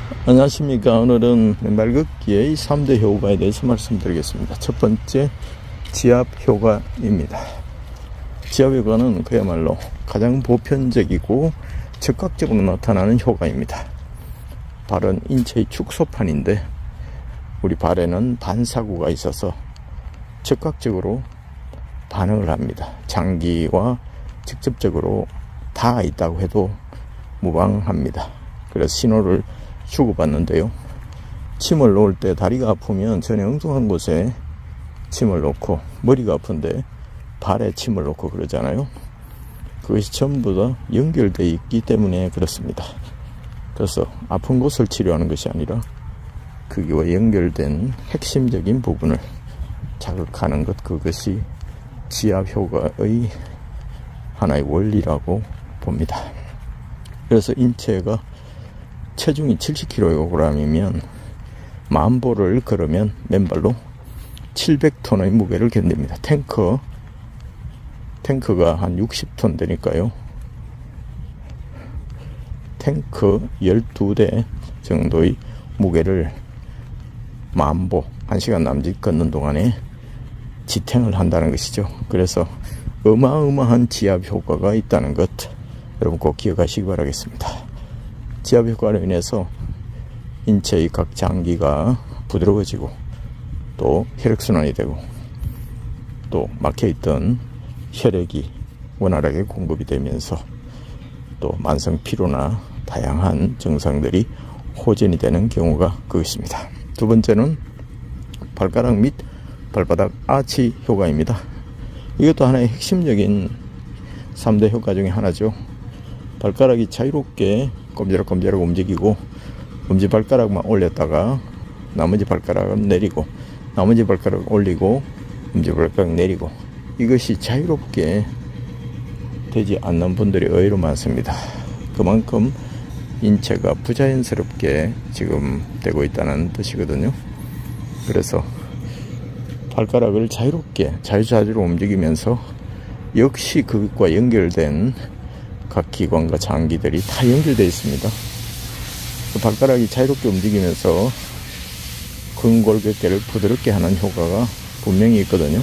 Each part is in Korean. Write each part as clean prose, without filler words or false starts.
안녕하십니까. 오늘은 맨발 걷기의 3대 효과에 대해서 말씀드리겠습니다. 첫 번째, 지압 효과입니다. 지압 효과는 그야말로 가장 보편적이고 즉각적으로 나타나는 효과입니다. 발은 인체의 축소판인데 우리 발에는 반사구가 있어서 즉각적으로 반응을 합니다. 장기와 직접적으로 닿아 있다고 해도 무방합니다. 그래서 신호를 주고받는데요. 침을 놓을 때 다리가 아프면 전에 엉뚱한 곳에 침을 놓고, 머리가 아픈데 발에 침을 놓고 그러잖아요. 그것이 전부 다 연결되어 있기 때문에 그렇습니다. 그래서 아픈 곳을 치료하는 것이 아니라 거기와 연결된 핵심적인 부분을 자극하는 것, 그것이 지압 효과의 하나의 원리라고 봅니다. 그래서 인체가 체중이 70kg이면 10,000보를 걸으면 맨발로 700톤의 무게를 견딥니다. 탱크가 한 60톤 되니까요. 탱크 12대 정도의 무게를 10,000보, 1시간 남짓 걷는 동안에 지탱을 한다는 것이죠. 그래서 어마어마한 지압 효과가 있다는 것, 여러분 꼭 기억하시기 바라겠습니다. 지압 효과로 인해서 인체의 각 장기가 부드러워지고, 또 혈액순환이 되고, 또 막혀있던 혈액이 원활하게 공급이 되면서 또 만성 피로나 다양한 증상들이 호전이 되는 경우가 그것입니다. 두 번째는 발가락 및 발바닥 아치 효과입니다. 이것도 하나의 핵심적인 3대 효과 중에 하나죠. 발가락이 자유롭게 꼼지락꼼지락 움직이고, 엄지발가락만 올렸다가 나머지 발가락은 내리고, 나머지 발가락 올리고, 엄지발가락 내리고, 이것이 자유롭게 되지 않는 분들이 의외로 많습니다. 그만큼 인체가 부자연스럽게 지금 되고 있다는 뜻이거든요. 그래서 발가락을 자유롭게 자유자재로 움직이면서 역시 그것과 연결된 각 기관과 장기들이 다 연결되어 있습니다. 발가락이 자유롭게 움직이면서 근골격계를 부드럽게 하는 효과가 분명히 있거든요.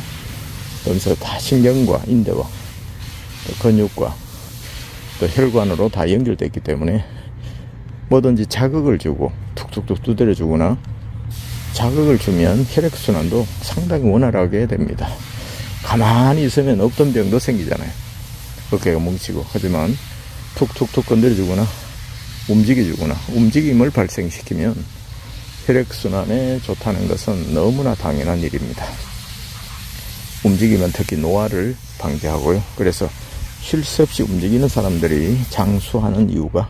그러면서 다 신경과 인대와 또 근육과 또 혈관으로 다 연결되어 있기 때문에 뭐든지 자극을 주고 툭툭툭 두드려 주거나 자극을 주면 혈액순환도 상당히 원활하게 됩니다. 가만히 있으면 없던 병도 생기잖아요. 어깨가 뭉치고. 하지만 툭툭툭 건드려주거나 움직여주거나 움직임을 발생시키면 혈액순환에 좋다는 것은 너무나 당연한 일입니다. 움직이면 특히 노화를 방지하고요. 그래서 쉴 새 없이 움직이는 사람들이 장수하는 이유가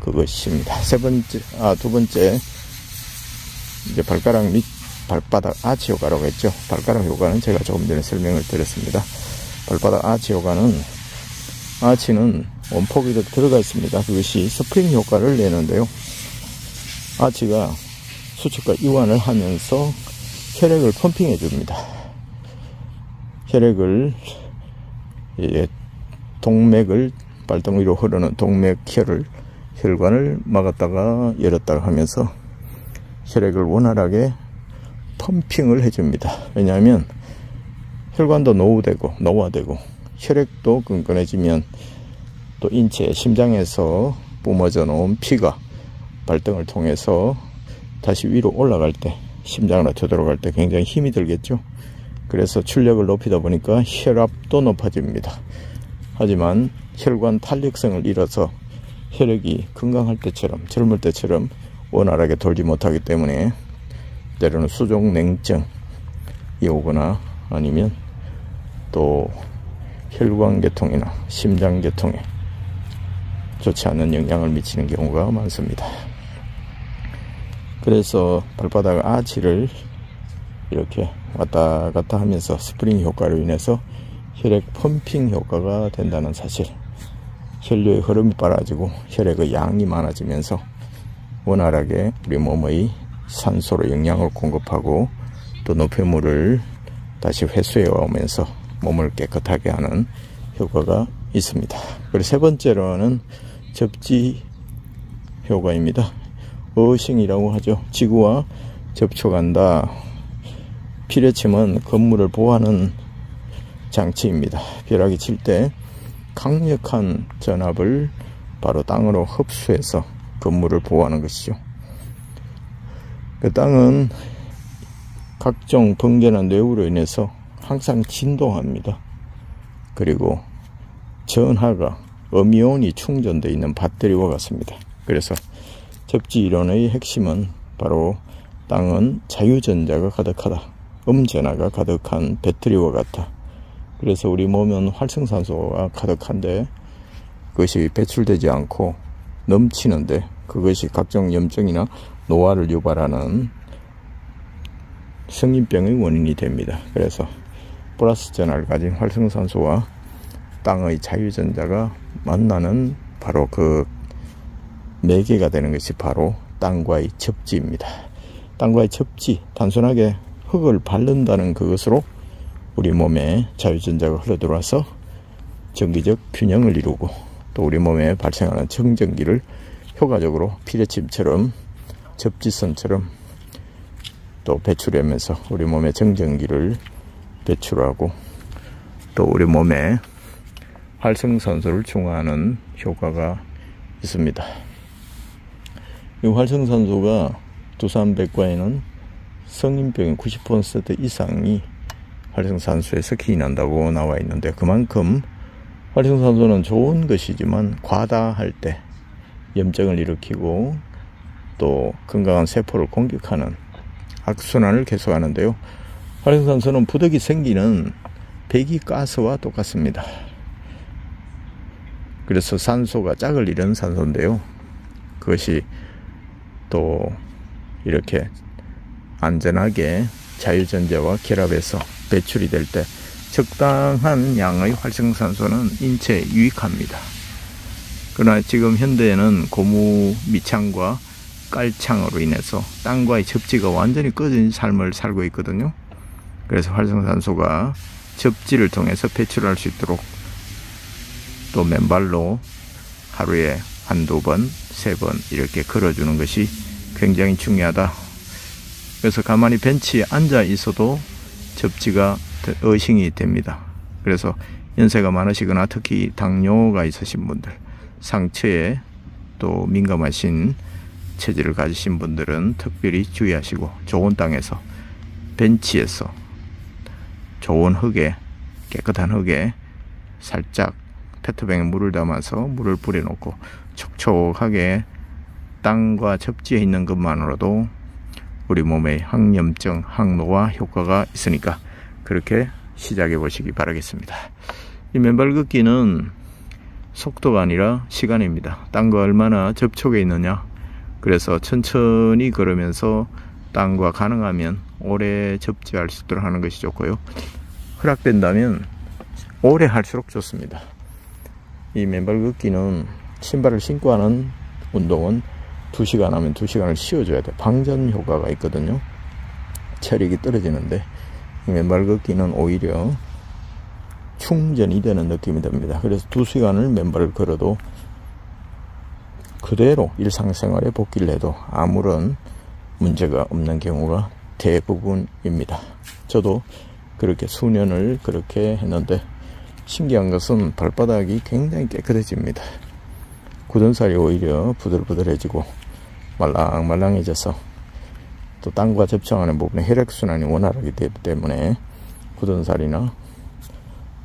그것입니다. 두 번째, 이제 발가락 및 발바닥 아치 효과라고 했죠. 발가락 효과는 제가 조금 전에 설명을 드렸습니다. 발바닥 아치 효과는, 아치는 원폭이 들어가 있습니다. 그것이 스프링 효과를 내는데요. 아치가 수축과 이완을 하면서 혈액을 펌핑해 줍니다. 혈액을, 동맥을, 발등 위로 흐르는 혈관을 막았다가 열었다가 하면서 혈액을 원활하게 펌핑을 해줍니다. 왜냐하면 혈관도 노화되고 혈액도 끈끈해지면 또 인체 심장에서 뿜어져 놓은 피가 발등을 통해서 다시 위로 올라갈 때, 심장으로 되돌아갈 때 굉장히 힘이 들겠죠. 그래서 출력을 높이다 보니까 혈압도 높아집니다. 하지만 혈관 탄력성을 잃어서 혈액이 건강할 때처럼, 젊을 때처럼 원활하게 돌지 못하기 때문에 때로는 수족냉증이 오거나 아니면 또 혈관계통이나 심장계통에 좋지 않은 영향을 미치는 경우가 많습니다. 그래서 발바닥 아치를 이렇게 왔다 갔다 하면서 스프링 효과로 인해서 혈액 펌핑 효과가 된다는 사실, 혈류의 흐름이 빨라지고 혈액의 양이 많아지면서 원활하게 우리 몸의 산소로 영양을 공급하고 또 노폐물을 다시 회수해 오면서 몸을 깨끗하게 하는 효과가 있습니다. 그리고 세 번째로는 접지 효과입니다. 어싱이라고 하죠. 지구와 접촉한다. 피뢰침은 건물을 보호하는 장치입니다. 벼락이 칠 때 강력한 전압을 바로 땅으로 흡수해서 건물을 보호하는 것이죠. 그 땅은 각종 번개나 뇌우로 인해서 항상 진동합니다. 그리고 전하가 음이온이 충전되어 있는 배터리와 같습니다. 그래서 접지 이론의 핵심은 바로 땅은 자유전자가 가득하다. 음전하가 가득한 배터리와 같다. 그래서 우리 몸은 활성산소가 가득한데 그것이 배출되지 않고 넘치는데 그것이 각종 염증이나 노화를 유발하는 성인병의 원인이 됩니다. 그래서 플러스 전하를 가진 활성산소와 땅의 자유전자가 만나는 바로 그 매개가 되는 것이 바로 땅과의 접지입니다. 땅과의 접지, 단순하게 흙을 밟는다는 그것으로 우리 몸에 자유전자가 흘러들어와서 전기적 균형을 이루고 또 우리 몸에 발생하는 정전기를 효과적으로 피뢰침처럼 접지선처럼 또 배출하면서 우리 몸에 정전기를 배출하고 또 우리 몸에 활성산소를 중화하는 효과가 있습니다. 이 활성산소가 두산백과에는 성인병의 90% 이상이 활성산소에서 기인한다고 나와 있는데 그만큼 활성산소는 좋은 것이지만 과다할 때 염증을 일으키고 또 건강한 세포를 공격하는 악순환을 계속하는데요. 활성산소는 부득이 생기는 배기가스와 똑같습니다. 그래서 산소가 짝을 이루는 산소인데요. 그것이 또 이렇게 안전하게 자유전자와 결합해서 배출이 될 때 적당한 양의 활성산소는 인체에 유익합니다. 그러나 지금 현대에는 고무 밑창과 깔창으로 인해서 땅과의 접지가 완전히 꺼진 삶을 살고 있거든요. 그래서 활성산소가 접지를 통해서 배출할 수 있도록 또 맨발로 하루에 한두 번, 세 번 이렇게 걸어주는 것이 굉장히 중요하다. 그래서 가만히 벤치에 앉아 있어도 접지가 어싱이 됩니다. 그래서 연세가 많으시거나 특히 당뇨가 있으신 분들, 상처에 또 민감하신 체질을 가지신 분들은 특별히 주의하시고 좋은 땅에서 벤치에서 좋은 흙에 깨끗한 흙에 살짝 페트병에 물을 담아서 물을 뿌려놓고 촉촉하게 땅과 접지에 있는 것만으로도 우리 몸의 항염증, 항노화 효과가 있으니까 그렇게 시작해 보시기 바라겠습니다. 이 맨발 걷기는 속도가 아니라 시간입니다. 땅과 얼마나 접촉해 있느냐. 그래서 천천히 걸으면서 땅과 가능하면 오래 접지할 수 있도록 하는 것이 좋고요. 허락된다면 오래 할수록 좋습니다. 이 맨발 걷기는 신발을 신고 하는 운동은 2시간 하면 2시간을 쉬어줘야 돼. 방전 효과가 있거든요. 체력이 떨어지는데 맨발 걷기는 오히려 충전이 되는 느낌이 듭니다. 그래서 2시간을 맨발을 걸어도 그대로 일상생활에 복귀를 해도 아무런 문제가 없는 경우가 대부분입니다. 저도 그렇게 수년을 그렇게 했는데 신기한 것은 발바닥이 굉장히 깨끗해집니다. 굳은 살이 오히려 부들부들해지고 말랑말랑해져서 또 땅과 접촉하는 부분에 혈액순환이 원활하게 되기 때문에 굳은 살이나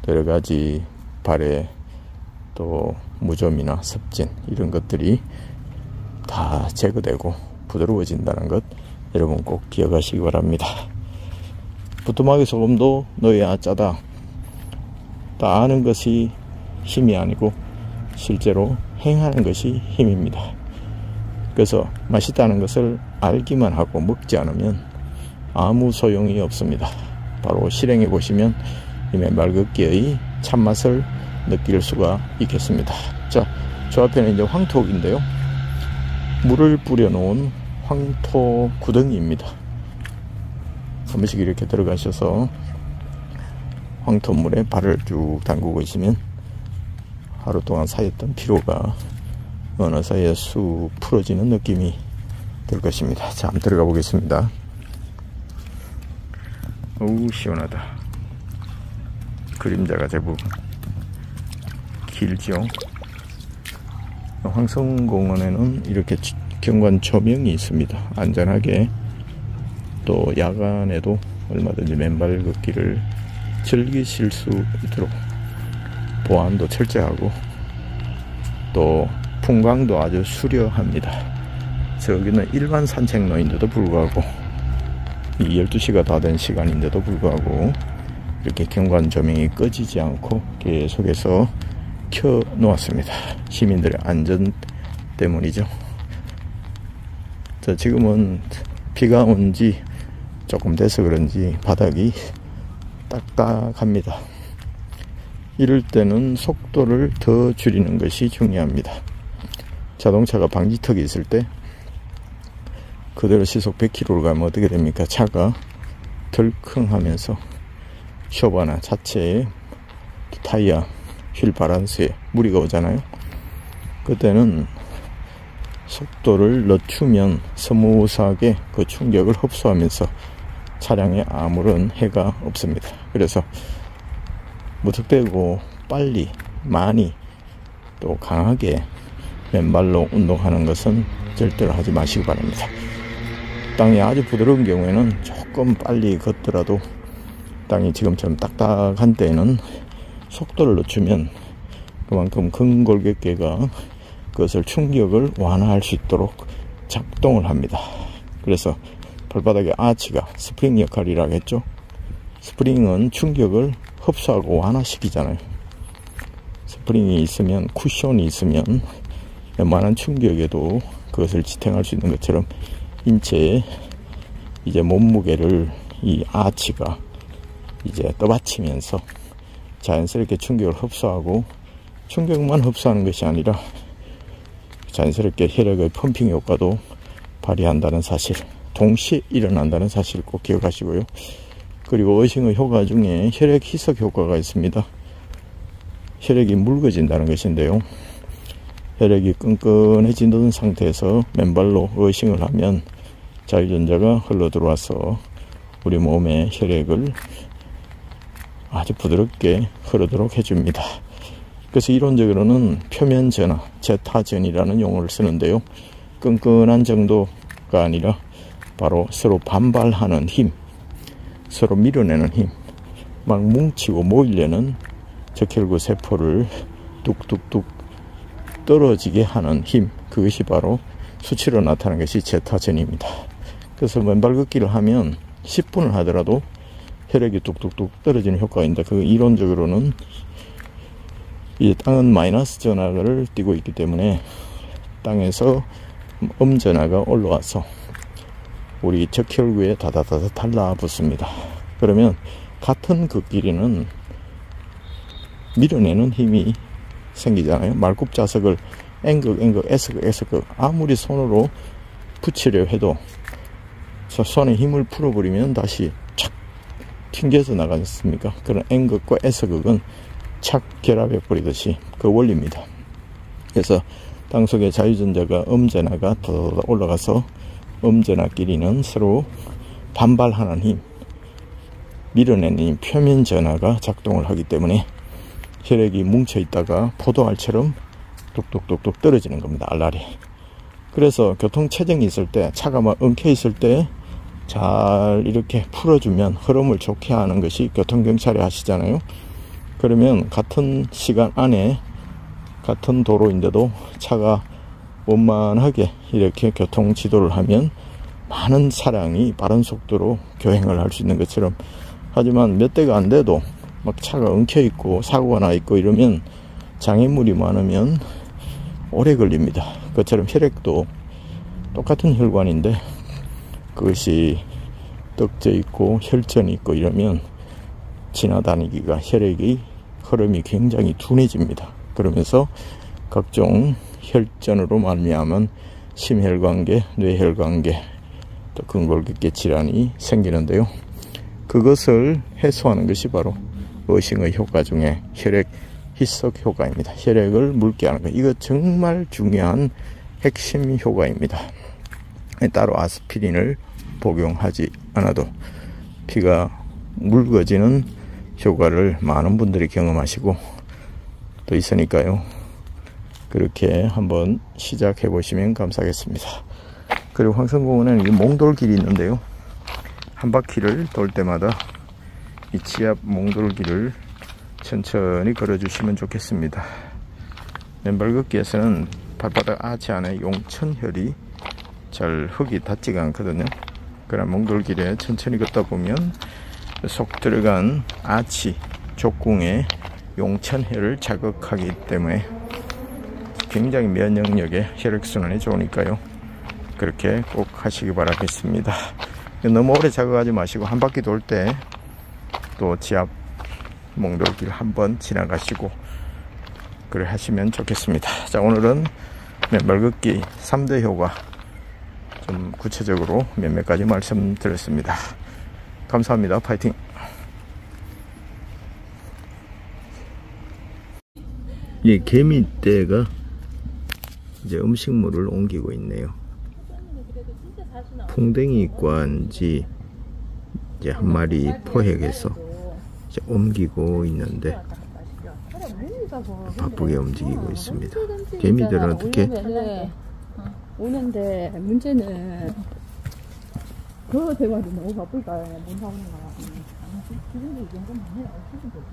여러가지 발에 또 무좀이나 습진 이런 것들이 다 제거되고 부드러워진다는 것 여러분 꼭 기억하시기 바랍니다. 부뚜막에 소금도 넣어야 짜다. 다 아는 것이 힘이 아니고 실제로 행하는 것이 힘입니다. 그래서 맛있다는 것을 알기만 하고 먹지 않으면 아무 소용이 없습니다. 바로 실행해 보시면 이 맨발 걷기의 참맛을 느낄 수가 있겠습니다. 자, 저 앞에는 이제 황토인데요. 물을 뿌려 놓은 황토 구덩이입니다. 한 번씩 이렇게 들어가셔서 황토물에 발을 쭉 담그고 있으면 하루 동안 쌓였던 피로가 어느 사이에 쑥 풀어지는 느낌이 될 것입니다. 자, 한번 들어가 보겠습니다. 어우, 시원하다. 그림자가 제법 길죠. 황성공원에는 이렇게 경관 조명이 있습니다. 안전하게 또 야간에도 얼마든지 맨발 걷기를 즐기실 수 있도록 보안도 철저하고 또 풍광도 아주 수려합니다. 저기는 일반 산책로인데도 불구하고 이 12시가 다 된 시간인데도 불구하고 이렇게 경관 조명이 꺼지지 않고 계속해서 켜 놓았습니다. 시민들의 안전 때문이죠. 자, 지금은 비가 온 지 조금 돼서 그런지 바닥이 딱딱합니다. 이럴 때는 속도를 더 줄이는 것이 중요합니다. 자동차가 방지턱이 있을 때 그대로 시속 100km로 가면 어떻게 됩니까? 차가 덜컹하면서 쇼바나 자체에 타이어, 휠 바란스에 무리가 오잖아요. 그때는 속도를 늦추면 스무스하게 그 충격을 흡수하면서 차량에 아무런 해가 없습니다. 그래서 무턱대고 빨리 많이 또 강하게 맨발로 운동하는 것은 절대로 하지 마시기 바랍니다. 땅이 아주 부드러운 경우에는 조금 빨리 걷더라도 땅이 지금처럼 딱딱한 때에는 속도를 늦추면 그만큼 근골격계가 그것을 충격을 완화할 수 있도록 작동을 합니다. 그래서 발바닥의 아치가 스프링 역할이라고 했죠. 스프링은 충격을 흡수하고 완화시키잖아요. 스프링이 있으면, 쿠션이 있으면 웬만한 충격에도 그것을 지탱할 수 있는 것처럼 인체의 이제 몸무게를 이 아치가 이제 떠받치면서 자연스럽게 충격을 흡수하고, 충격만 흡수하는 것이 아니라 자연스럽게 혈액의 펌핑 효과도 발휘한다는 사실, 동시에 일어난다는 사실 꼭 기억하시고요. 그리고 어싱의 효과 중에 혈액 희석 효과가 있습니다. 혈액이 묽어진다는 것인데요. 혈액이 끈끈해지는 상태에서 맨발로 어싱을 하면 자유전자가 흘러 들어와서 우리 몸의 혈액을 아주 부드럽게 흐르도록 해줍니다. 그래서 이론적으로는 표면 전화, 제타전이라는 용어를 쓰는데요. 끈끈한 정도가 아니라 바로 서로 반발하는 힘, 서로 밀어내는 힘, 막 뭉치고 모이려는 적혈구 세포를 뚝뚝뚝 떨어지게 하는 힘, 그것이 바로 수치로 나타나는 것이 제타전입니다. 그래서 맨발 걷기를 하면 10분을 하더라도 혈액이 뚝뚝뚝 떨어지는 효과가 있는데, 그 이론적으로는 이 땅은 마이너스 전하를 띄고 있기 때문에 땅에서 음전하가 올라와서 우리 적혈구에 다다다다 달라붙습니다. 그러면 같은 그 길이는 밀어내는 힘이 생기잖아요. 말굽자석을 N극, S극 아무리 손으로 붙이려 해도 손에 힘을 풀어버리면 다시 착 튕겨서 나가지 않습니까? 그런 N극과 S극은 착 결합해 버리듯이 그 원리입니다. 그래서 땅속에 자유전자가 음전하가 더 올라가서 음전하끼리는 서로 반발하는 힘, 밀어내는 힘, 표면 전하가 작동을 하기 때문에 혈액이 뭉쳐있다가 포도알처럼 뚝뚝뚝뚝 떨어지는 겁니다. 알알이. 그래서 교통체증이 있을 때, 차가 막 엉켜있을 때 잘 이렇게 풀어주면 흐름을 좋게 하는 것이 교통경찰이 하시잖아요. 그러면 같은 시간 안에 같은 도로인데도 차가 원만하게 이렇게 교통 지도를 하면 많은 차량이 빠른 속도로 교행을 할 수 있는 것처럼, 하지만 몇 대가 안 돼도 막 차가 엉켜있고 사고가 나 있고 이러면 장애물이 많으면 오래 걸립니다. 그것처럼 혈액도 똑같은 혈관인데 그것이 떡져 있고 혈전이 있고 이러면 지나다니기가, 혈액의 흐름이 굉장히 둔해집니다. 그러면서 각종 혈전으로 말미암은 심혈관계, 뇌혈관계, 또 근골격계 질환이 생기는데요. 그것을 해소하는 것이 바로 어싱의 효과 중에 혈액 희석 효과입니다. 혈액을 묽게 하는 것, 이거 정말 중요한 핵심 효과입니다. 따로 아스피린을 복용하지 않아도 피가 묽어지는 효과를 많은 분들이 경험하시고 또 있으니까요. 그렇게 한번 시작해 보시면 감사하겠습니다. 그리고 황성공원에는 이 몽돌길이 있는데요. 한 바퀴를 돌 때마다 이 지압 몽돌길을 천천히 걸어 주시면 좋겠습니다. 맨발 걷기에서는 발바닥 아치 안에 용천혈이 잘 흙이 닿지가 않거든요. 그러나 몽돌길에 천천히 걷다 보면 속 들어간 아치 족궁에 용천혈을 자극하기 때문에 굉장히 면역력에 혈액순환이 좋으니까요. 그렇게 꼭 하시기 바라겠습니다. 너무 오래 자극하지 마시고 한 바퀴 돌 때 또 지압 몽돌길 한번 지나가시고 그래 하시면 좋겠습니다. 자, 오늘은 맨발 걷기 3대 효과 좀 구체적으로 몇몇 가지 말씀드렸습니다. 감사합니다. 파이팅! 이 개미떼가 이제 음식물을 옮기고 있네요. 풍뎅이과인지 이제 한 마리 포획해서 이제 옮기고 있는데 바쁘게 움직이고 있습니다. 개미들은 어떻게? 오는데 문제는 그 대화도 너무 바쁠까 못 나오는 거야. 지금도 이 정도면 해야 어떻게 되죠?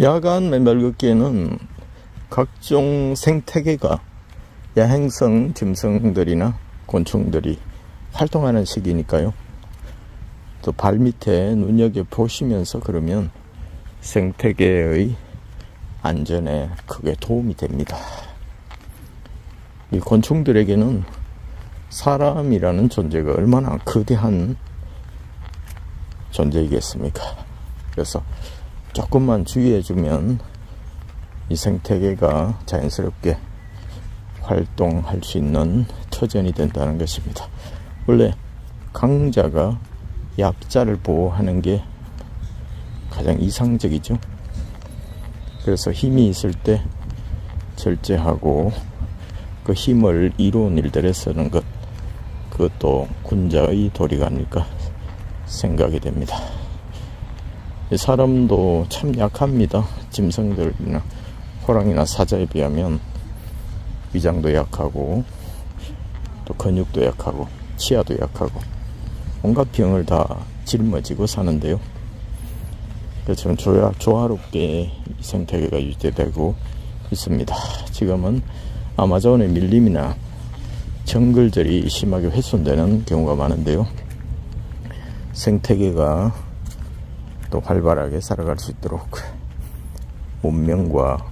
야간 맨발 걷기에는 각종 생태계가 야행성 짐승들이나 곤충들이 활동하는 시기니까요. 또 발밑에 눈여겨보시면서 그러면 생태계의 안전에 크게 도움이 됩니다. 이 곤충들에게는 사람이라는 존재가 얼마나 거대한 존재이겠습니까? 그래서 조금만 주의해주면 이 생태계가 자연스럽게 활동할 수 있는 터전이 된다는 것입니다. 원래 강자가 약자를 보호하는 게 가장 이상적이죠. 그래서 힘이 있을 때 절제하고 그 힘을 이로운 일들에 쓰는 것, 그것도 군자의 도리가 아닐까 생각이 됩니다. 사람도 참 약합니다. 짐승들이나 호랑이나 사자에 비하면 위장도 약하고 또 근육도 약하고 치아도 약하고 온갖 병을 다 짊어지고 사는데요. 그렇지만 조화롭게 이 생태계가 유지되고 있습니다. 지금은 아마존의 밀림이나 정글들이 심하게 훼손되는 경우가 많은데요. 생태계가 또 활발하게 살아갈 수 있도록 문명과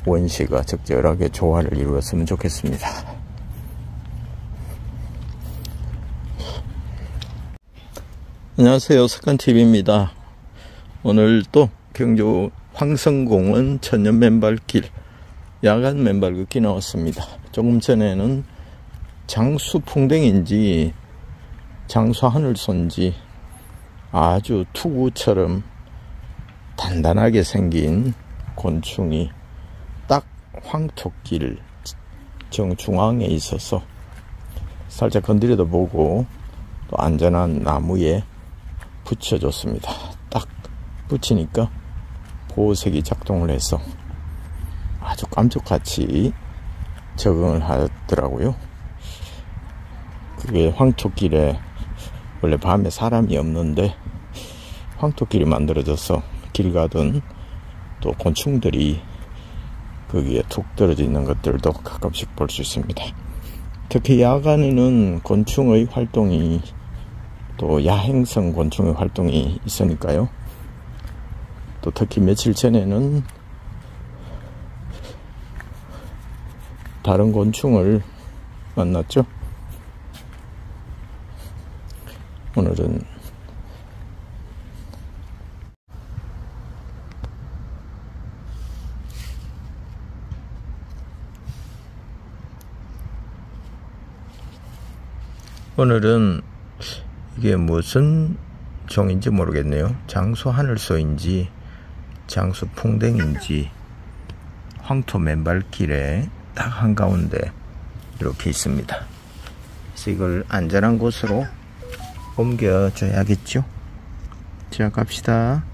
원시가 적절하게 조화를 이루었으면 좋겠습니다. 안녕하세요, 석간TV입니다. 오늘 또 경주 황성공원 천연 맨발길 야간 맨발 걷기 나왔습니다. 조금 전에는 장수 풍뎅인지 장수 하늘소인지 아주 투구처럼 단단하게 생긴 곤충이 딱 황토길 정중앙에 있어서 살짝 건드려도 보고 또 안전한 나무에 붙여줬습니다. 딱 붙이니까 보호색이 작동을 해서 아주 깜짝같이 적응을 하더라고요. 그게 황토길에 원래 밤에 사람이 없는데 황토길이 만들어져서 길 가던 또 곤충들이 거기에 툭 떨어져 있는 것들도 가끔씩 볼 수 있습니다. 특히 야간에는 곤충의 활동이 또 야행성 곤충의 활동이 있으니까요. 또 특히 며칠 전에는 다른 곤충을 만났죠. 오늘은 이게 무슨 종인지 모르겠네요. 장수 하늘소인지 장수 풍뎅인지 황토 맨발길에 딱 한가운데 이렇게 있습니다. 그래서 이걸 안전한 곳으로 옮겨줘야겠죠. 자, 갑시다.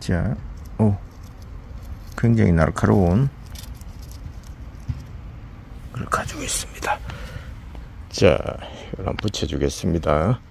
자, 오, 굉장히 날카로운 걸 가지고 있습니다. 자, 이걸 한번 붙여주겠습니다.